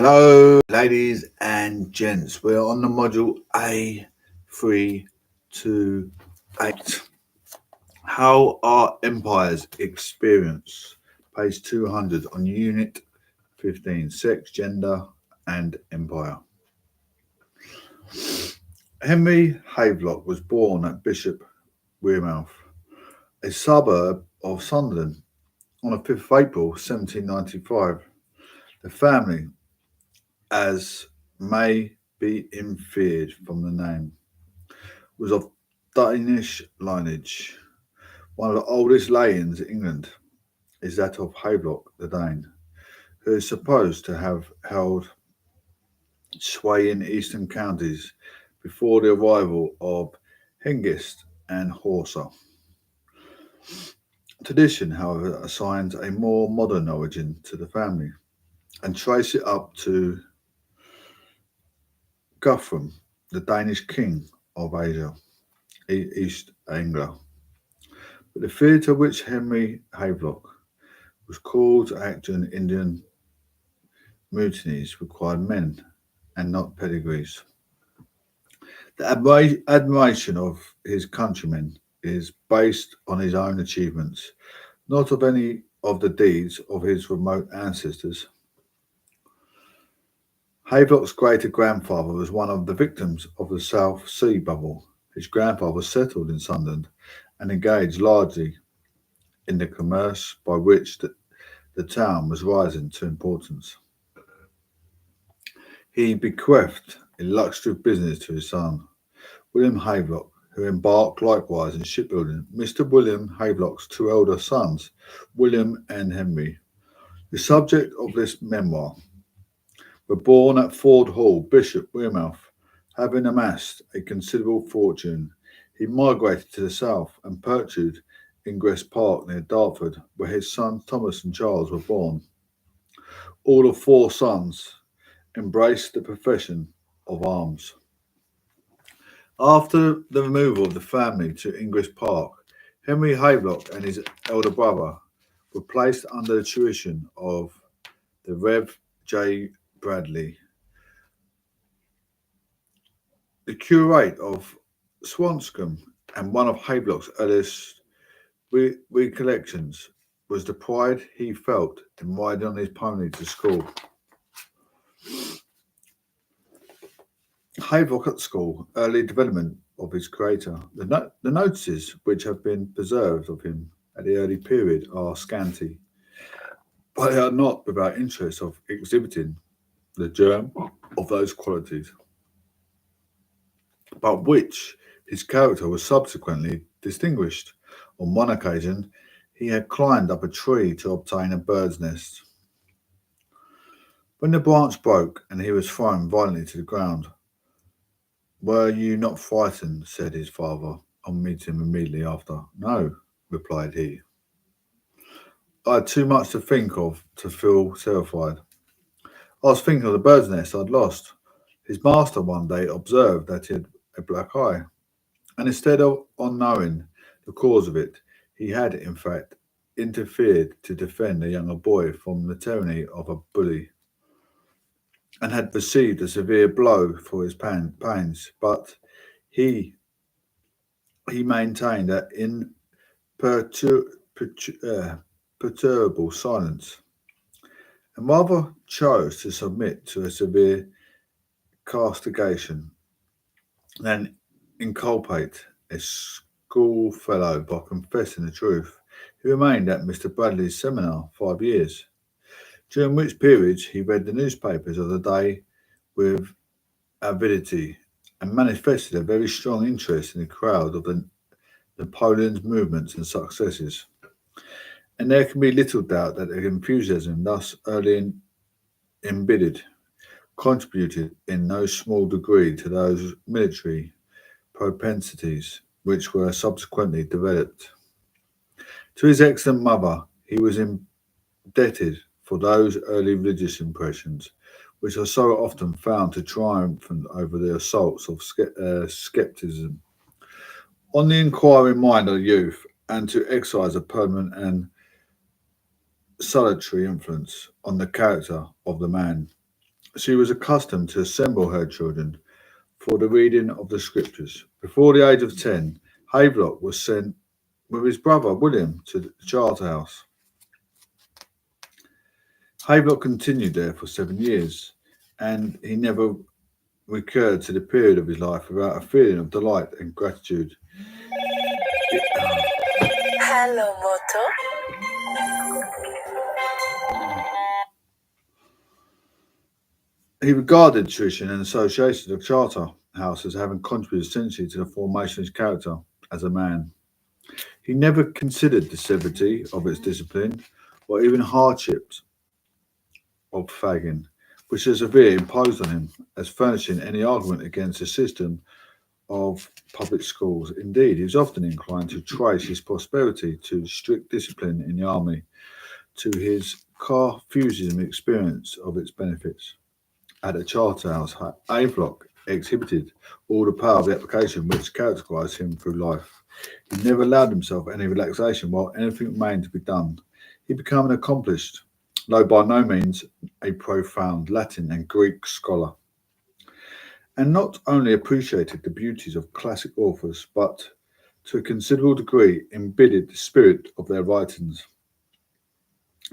Hello, ladies and gents. We're on the module A328. How are empires experienced? Page 200 on Unit 15 Sex, Gender, and Empire. Henry Havelock was born at Bishop Wearmouth, a suburb of Sunderland, on the 5th of April 1795. The family, as may be inferred from the name, was of Danish lineage. One of the oldest layings in England is that of Havelock the Dane, who is supposed to have held sway in eastern counties before the arrival of Hengist and Horsa. Tradition, however, assigns a more modern origin to the family and trace it up to Guthrum, the Danish king of Asia, East Anglia. But the theatre which Henry Havelock was called to act during Indian mutinies required men and not pedigrees. The admiration of his countrymen is based on his own achievements, not of any of the deeds of his remote ancestors. Havelock's great-grandfather was one of the victims of the South Sea bubble. His grandfather settled in Sunderland and engaged largely in the commerce by which the town was rising to importance. He bequeathed illustrious business to his son, William Havelock, who embarked likewise in shipbuilding. Mr. William Havelock's two elder sons, William and Henry, the subject of this memoir, were born at Ford Hall, Bishop Wearmouth. Having amassed a considerable fortune, he migrated to the south and purchased Ingress Park near Dartford, where his sons Thomas and Charles were born. All the four sons embraced the profession of arms. After the removal of the family to Ingress Park, Henry Havelock and his elder brother were placed under the tuition of the Rev. J. Bradley, the curate of Swanscombe, and one of Havelock's earliest recollections was the pride he felt in riding on his pony to school. Havelock at school, early development of his creator. The notices which have been preserved of him at the early period are scanty, but they are not without interest of exhibiting the germ of those qualities, but which his character was subsequently distinguished. On one occasion, he had climbed up a tree to obtain a bird's nest. When the branch broke and he was thrown violently to the ground, "Were you not frightened?" said his father, on meeting him immediately after. "No," replied he. "I had too much to think of to feel terrified. I was thinking of the bird's nest I'd lost." His master one day observed that he had a black eye, and instead of on knowing the cause of it, he had, in fact, interfered to defend a younger boy from the tyranny of a bully, and had received a severe blow for his pains. But he maintained that imperturbable silence, and rather chose to submit to a severe castigation than inculpate a schoolfellow by confessing the truth. He remained at Mr. Bradley's seminar 5 years, during which period he read the newspapers of the day with avidity and manifested a very strong interest in the crowd of Napoleon's movements and successes. And there can be little doubt that the enthusiasm thus early embedded contributed in no small degree to those military propensities which were subsequently developed. To his excellent mother he was indebted for those early religious impressions which are so often found to triumph over the assaults of scepticism on the inquiring mind of youth, and to exercise a permanent and salutary influence on the character of the man She was accustomed to assemble her children for the reading of the scriptures. Before the age of 10, Havelock was sent with his brother William to the Charterhouse. Havelock continued there for 7 years, and he never recurred to the period of his life without a feeling of delight and gratitude. Hello, Moto. He regarded tradition and associations of Charterhouse as having contributed essentially to the formation of his character as a man. He never considered the severity of its discipline or even hardships of fagging, which the severe imposed on him, as furnishing any argument against the system of public schools. Indeed, he was often inclined to trace his prosperity to strict discipline in the army, to his Carthusian experience of its benefits. At the Charterhouse, Havelock exhibited all the power of the application which characterised him through life. He never allowed himself any relaxation while anything remained to be done. He became an accomplished, though by no means a profound, Latin and Greek scholar, and not only appreciated the beauties of classic authors, but to a considerable degree embodied the spirit of their writings.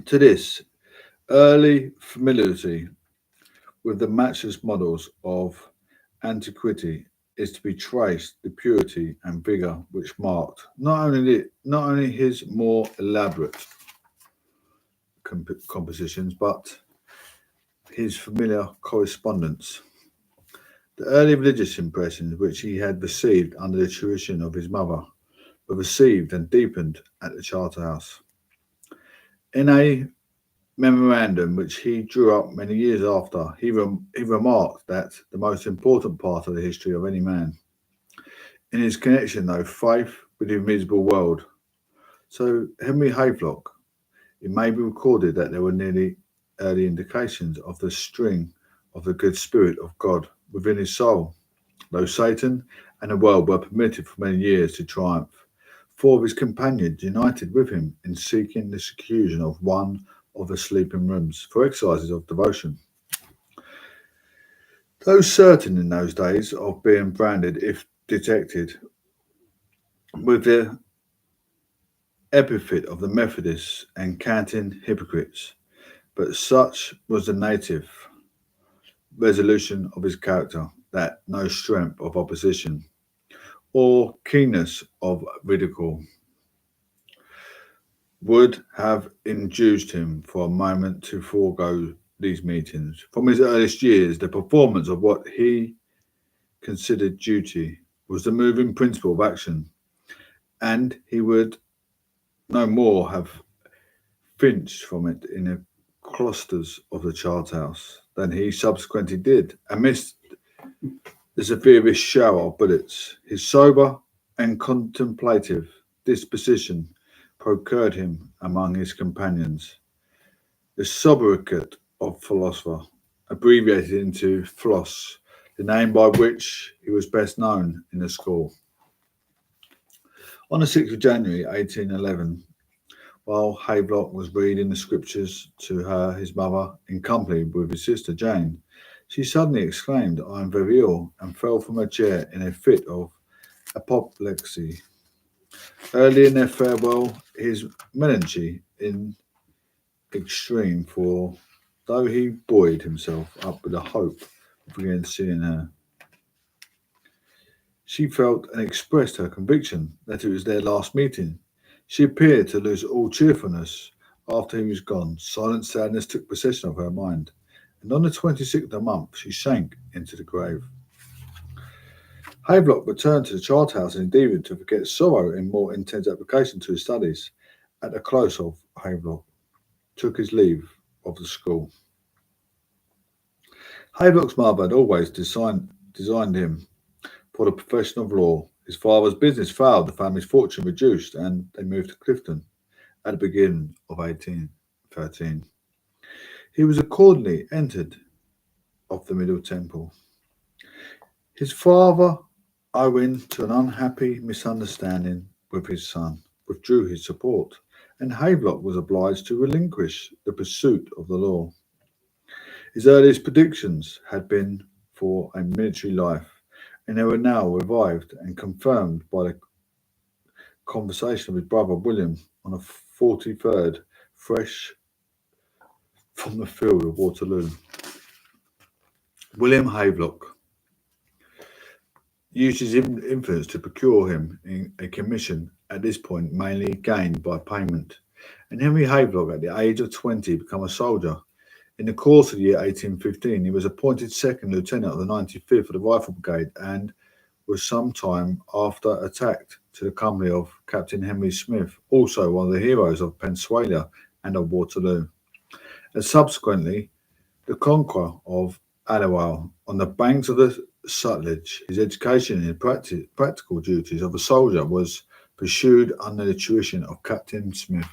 To this early familiarity with the matchless models of antiquity is to be traced the purity and vigour which marked not only his more elaborate compositions, but his familiar correspondence. The early religious impressions which he had received under the tuition of his mother were received and deepened at the Charterhouse. In a memorandum which he drew up many years after, he remarked that the most important part of the history of any man, in his connection, though, faith with the invisible world. So, Henry Havelock, it may be recorded that there were nearly early indications of the string of the good spirit of God within his soul, though Satan and the world were permitted for many years to triumph. Four of his companions united with him in seeking the seclusion of one of the sleeping rooms for exercises of devotion. Those certain in those days of being branded, if detected, with the epithet of the Methodists and canting hypocrites, but such was the native resolution of his character that no strength of opposition or keenness of ridicule would have induced him for a moment to forego these meetings. From his earliest years, the performance of what he considered duty was the moving principle of action, and he would no more have flinched from it in the cloisters of the Charterhouse than he subsequently did amidst the severest shower of bullets. His sober and contemplative disposition procured him among his companions the sobriquet of philosopher, abbreviated into Floss, the name by which he was best known in the school. On the 6th of January 1811, while Havelock was reading the scriptures to her, his mother, in company with his sister Jane, she suddenly exclaimed, "I am very ill," and fell from her chair in a fit of apoplexy. Early in their farewell, his melancholy in extreme, for though he buoyed himself up with the hope of again seeing her, she felt and expressed her conviction that it was their last meeting. She appeared to lose all cheerfulness after he was gone. Silent sadness took possession of her mind, and on the 26th of the month she sank into the grave. Havelock returned to the Charterhouse and endeavoured to forget sorrow in more intense application to his studies. At the close of Havelock took his leave of the school. Havelock's mother had always designed him for the profession of law. His father's business failed, the family's fortune reduced, and they moved to Clifton at the beginning of 1813. He was accordingly entered of the Middle Temple. His father, owing to an unhappy misunderstanding with his son, withdrew his support, and Havelock was obliged to relinquish the pursuit of the law. His earliest predictions had been for a military life, and they were now revived and confirmed by the conversation of his brother William on the 43rd, fresh from the field of Waterloo. William Havelock used his influence to procure him in a commission at this point mainly gained by payment, and Henry Havelock at the age of 20 became a soldier. In the course of the year 1815 he was appointed second lieutenant of the 95th of the Rifle Brigade and was some time after attacked to the company of Captain Henry Smith, also one of the heroes of Pensacola and of Waterloo, and subsequently the conqueror of Aliwal on the banks of the Sutlej. His education in practical duties of a soldier was pursued under the tuition of Captain Smith.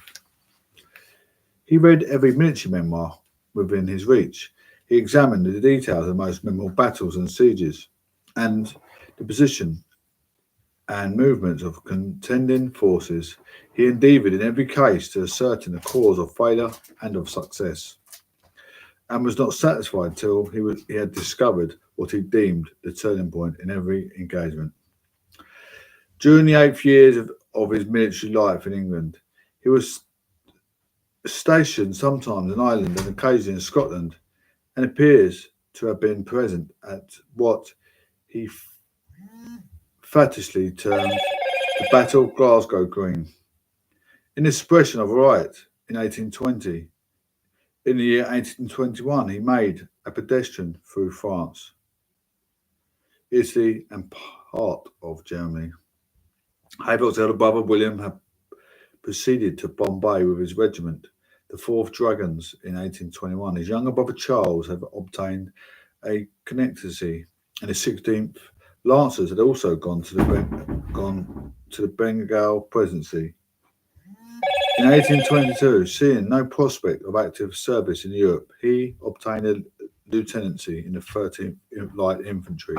He read every military memoir within his reach. He examined the details of the most memorable battles and sieges, and the position and movements of contending forces. He endeavoured in every case to ascertain the cause of failure and of success, and was not satisfied till he had discovered what he deemed the turning point in every engagement. During the 8 years of his military life in England, he was stationed sometimes in Ireland and occasionally in Scotland, and appears to have been present at what he facetiously termed the Battle of Glasgow Green. In the suppression of a riot in 1820, in the year 1821, he made a pedestrian through France, Italy, and part of Germany. Havelock's elder brother William had proceeded to Bombay with his regiment, the 4th Dragoons, in 1821. His younger brother Charles had obtained a connectancy, and the 16th Lancers had also gone to the Bengal Presidency. In 1822, seeing no prospect of active service in Europe, he obtained a lieutenancy in the 13th Light Infantry,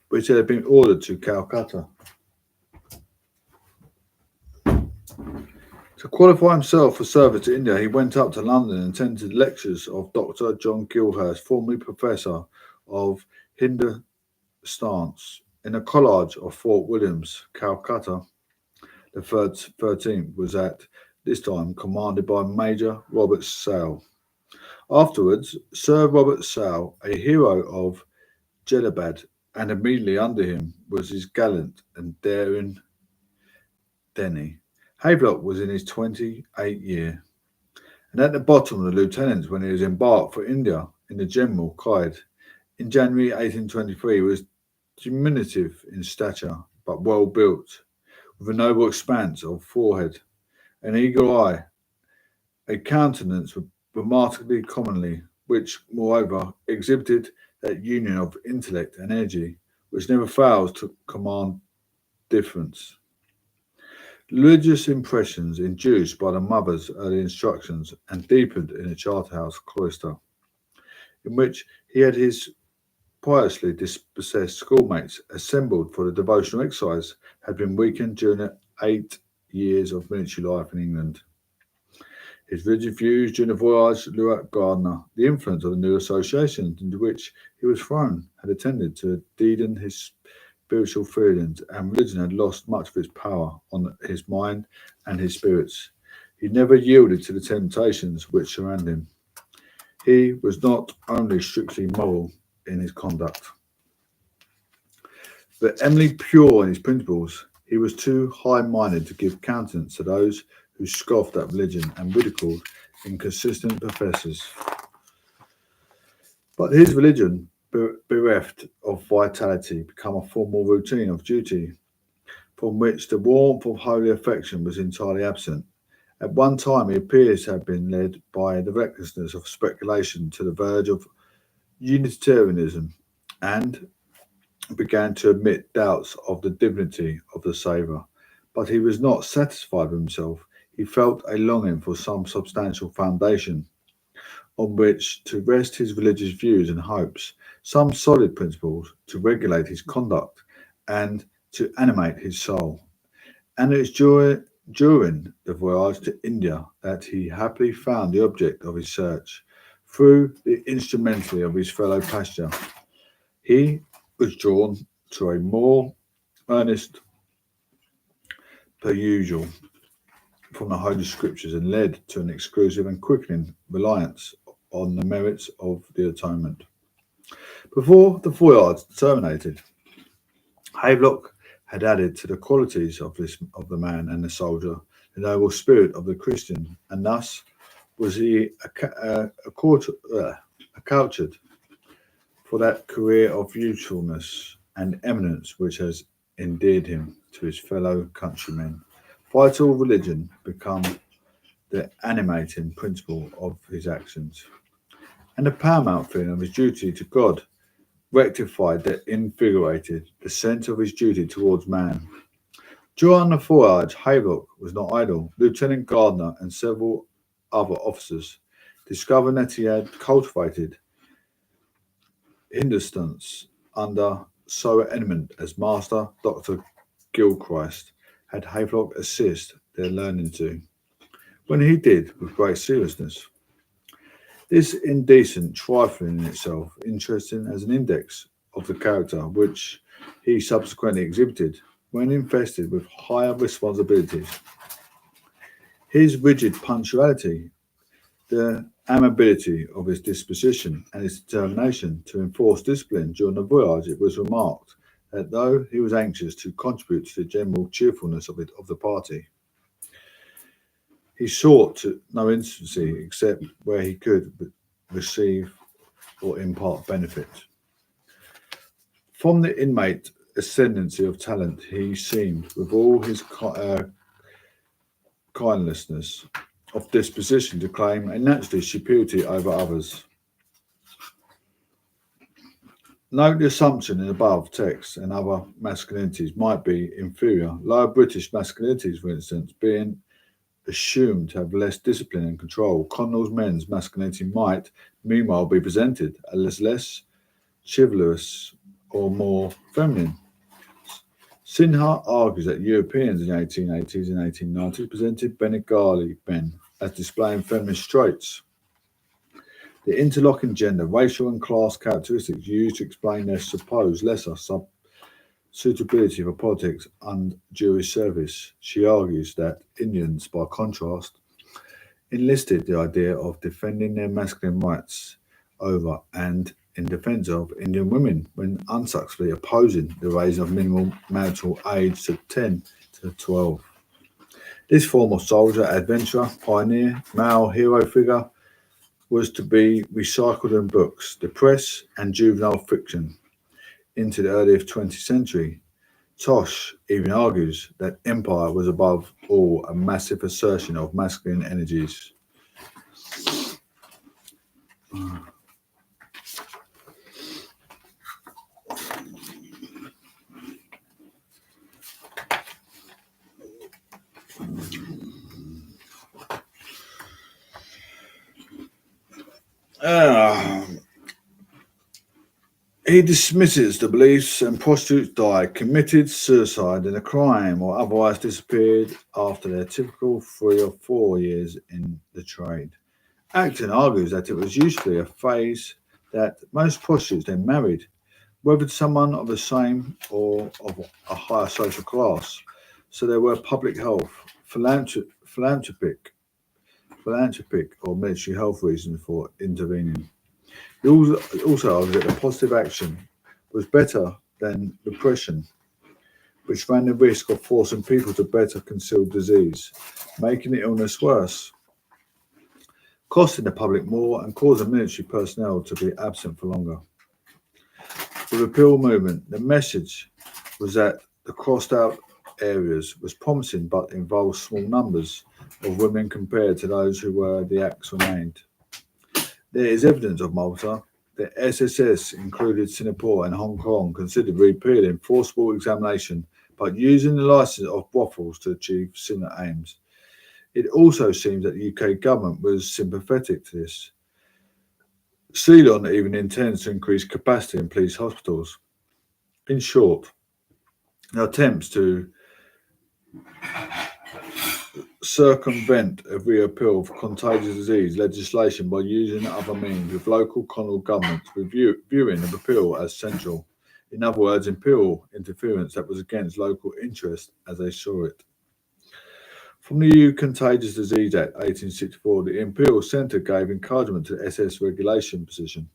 which had been ordered to Calcutta. To qualify himself for service to India, he went up to London and attended lectures of Dr. John Gilhurst, formerly professor of Hindustans, in the College of Fort Williams, Calcutta. The 13th was at this time commanded by Major Robert Sale. Afterwards, Sir Robert Sale, a hero of Jellalabad, and immediately under him was his gallant and daring Denny. Havelock was in his 28th year, and at the bottom of the lieutenants when he was embarked for India in the General Clyde. In January 1823, he was diminutive in stature, but well built, with a noble expanse of forehead, an eagle eye, a countenance remarkably commonly, which, moreover, exhibited that union of intellect and energy which never fails to command difference. Religious impressions induced by the mother's early instructions and deepened in the Charterhouse cloister, in which he had his piously dispossessed schoolmates assembled for the devotional exercise, had been weakened during the 8 years of military life in England. His rigid views during the voyage to Leeward Gardner, the influence of the new associations into which he was thrown, had tended to deaden his spiritual feelings, and religion had lost much of its power on his mind and his spirits. He never yielded to the temptations which surrounded him. He was not only strictly moral in his conduct, but eminently pure in his principles. He was too high-minded to give countenance to those who scoffed at religion and ridiculed inconsistent professors. But his religion, bereft of vitality, became a formal routine of duty, from which the warmth of holy affection was entirely absent. At one time he appears to have been led by the recklessness of speculation to the verge of Unitarianism, and began to admit doubts of the divinity of the Saviour. But he was not satisfied with himself. He felt a longing for some substantial foundation on which to rest his religious views and hopes, some solid principles to regulate his conduct and to animate his soul. And it was during the voyage to India that he happily found the object of his search. Through the instrumentality of his fellow pastor, he was drawn to a more earnest perusal from the Holy Scriptures and led to an exclusive and quickening reliance on the merits of the atonement. Before the voyage terminated, Havelock had added to the qualities of the man and the soldier the noble spirit of the Christian, and thus was he acculturated for that career of usefulness and eminence which has endeared him to his fellow countrymen. Vital religion become the animating principle of his actions, and the paramount feeling of his duty to God rectified the invigorated the sense of his duty towards man. During the voyage, Havelock was not idle. Lieutenant Gardner and several other officers, discovering that he had cultivated Hindustans under so eminent as Master Dr. Gilchrist, had Havelock assist their learning to, when he did with great seriousness. This indecent trifling in itself interesting as an index of the character which he subsequently exhibited when invested with higher responsibilities. His rigid punctuality, the amiability of his disposition, and his determination to enforce discipline during the voyage, it was remarked that though he was anxious to contribute to the general cheerfulness of the party, he sought no intimacy except where he could receive or impart benefit. From the innate ascendancy of talent, he seemed, with all his kindlessness of disposition, to claim a natural superiority over others. Note the assumption in above text and other masculinities might be inferior. Lower British masculinities, for instance, being assumed to have less discipline and control. Connell's men's masculinity might, meanwhile, be presented as less chivalrous or more feminine. Sinha argues that Europeans in the 1880s and 1890s presented Bengali men as displaying feminist traits. The interlocking gender, racial and class characteristics used to explain their supposed lesser suitability for politics and jury service. She argues that Indians, by contrast, enlisted the idea of defending their masculine rights over and in defence of Indian women when unsuccessfully opposing the raising of minimum marital age to 10 to 12. This form of soldier, adventurer, pioneer, male hero figure was to be recycled in books, the press, and juvenile fiction into the early 20th century. Tosh even argues that empire was above all a massive assertion of masculine energies. He dismisses the beliefs and prostitutes died, committed suicide in a crime, or otherwise disappeared after their typical 3 or 4 years in the trade. Acton argues that it was usually a phase that most prostitutes then married, whether to someone of the same or of a higher social class. So there were public health, philanthropic or military health reasons for intervening. He also argued that the positive action was better than repression, which ran the risk of forcing people to better conceal disease, making the illness worse, costing the public more and causing military personnel to be absent for longer. The repeal movement, the message was that the crossed out areas was promising but involved small numbers of women compared to those who were the acts remained. There is evidence of Malta. The SSS included Singapore and Hong Kong considered repealing forcible examination but using the license of brothels to achieve similar aims. It also seems that the UK government was sympathetic to this. Ceylon even intends to increase capacity in police hospitals. In short, the attempts to circumvent a reappeal for contagious disease legislation by using other means, with local colonial governments viewing the appeal as central. In other words, imperial interference that was against local interest as they saw it. From the EU Contagious Disease Act 1864, the Imperial Centre gave encouragement to the SS regulation position,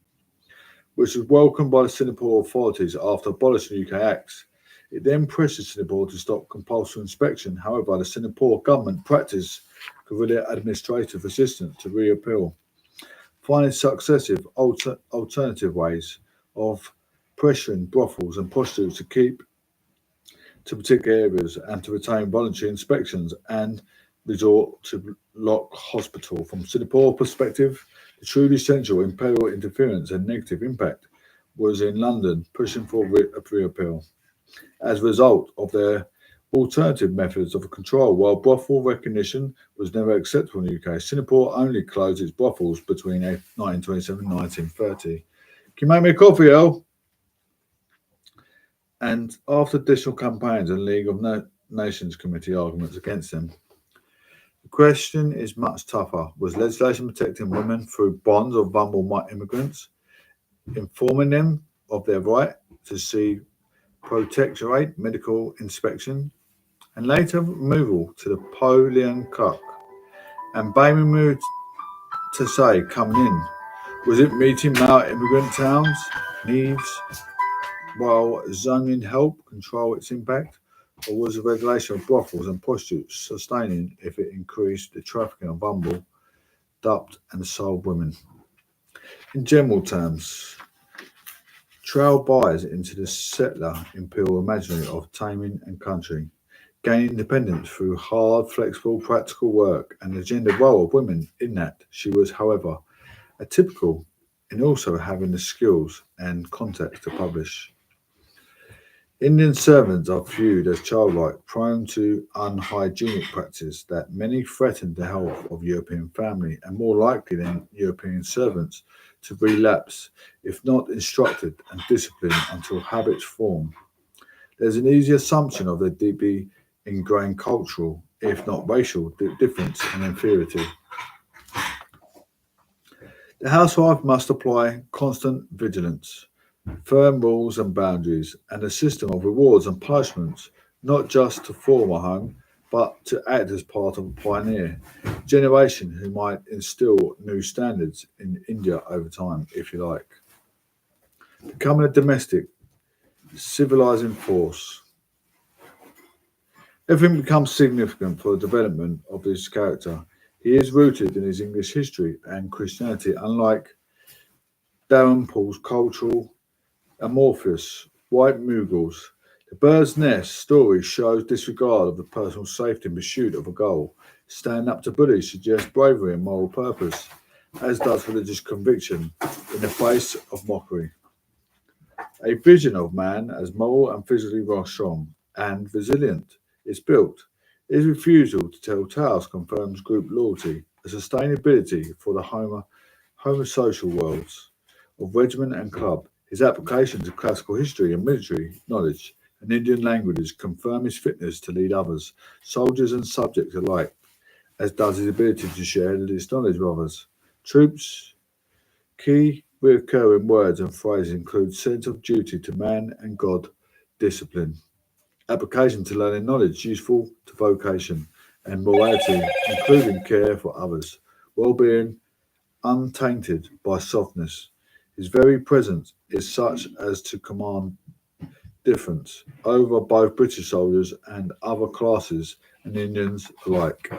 which was welcomed by the Singapore authorities after abolishing the UK Acts. It then pressured Singapore to stop compulsory inspection. However, the Singapore government practiced guerrilla administrative resistance to reappeal, finding successive alternative ways of pressuring brothels and prostitutes to keep to particular areas and to retain voluntary inspections and resort to lock hospital. From Singapore perspective, the truly central imperial interference and negative impact was in London pushing for a reappeal. As a result of their alternative methods of control, while brothel recognition was never acceptable in the UK, Singapore only closed its brothels between 1927 and 1930. Can you make me a coffee, El? And after additional campaigns and League of Nations Committee arguments against them, the question is much tougher. Was legislation protecting women through bonds of vulnerable immigrants, informing them of their right to see protectorate medical inspection, and later removal to the Po Leon Cook, and baby moved to say coming in? Was it meeting male immigrant towns' needs while zoning help control its impact, or was the regulation of brothels and prostitutes sustaining if it increased the trafficking of vulnerable, dumped, and sold women? In general terms, trail buyers into the settler imperial imaginary of taming and country, gaining independence through hard, flexible, practical work, and the gender role of women in that she was, however, atypical in also having the skills and contacts to publish. Indian servants are viewed as childlike, prone to unhygienic practice that many threaten the health of European family and more likely than European servants to relapse if not instructed and disciplined until habits form. There's an easy assumption of their deeply ingrained cultural, if not racial, difference and inferiority. The housewife must apply constant vigilance, firm rules and boundaries, and a system of rewards and punishments, not just to form a home, but to act as part of a pioneer generation who might instill new standards in India over time, if you like. Becoming a domestic, civilizing force. Everything becomes significant for the development of his character. He is rooted in his English history and Christianity, unlike Dalrymple's cultural amorphous white Mughals. The bird's nest story shows disregard of the personal safety in pursuit of a goal. Stand up to bullies suggests bravery and moral purpose, as does religious conviction in the face of mockery. A vision of man as moral and physically strong and resilient is built. His refusal to tell tales confirms group loyalty, a sustainability for the homosocial worlds of regiment and club. His application to classical history and military knowledge and Indian languages confirm his fitness to lead others, soldiers and subjects alike, as does his ability to share this knowledge with others. Troops, key recurring words and phrases include sense of duty to man and God, discipline, application to learning knowledge, useful to vocation, and morality, including care for others, well-being untainted by softness. His very presence is such as to command difference over both British soldiers and other classes and Indians alike.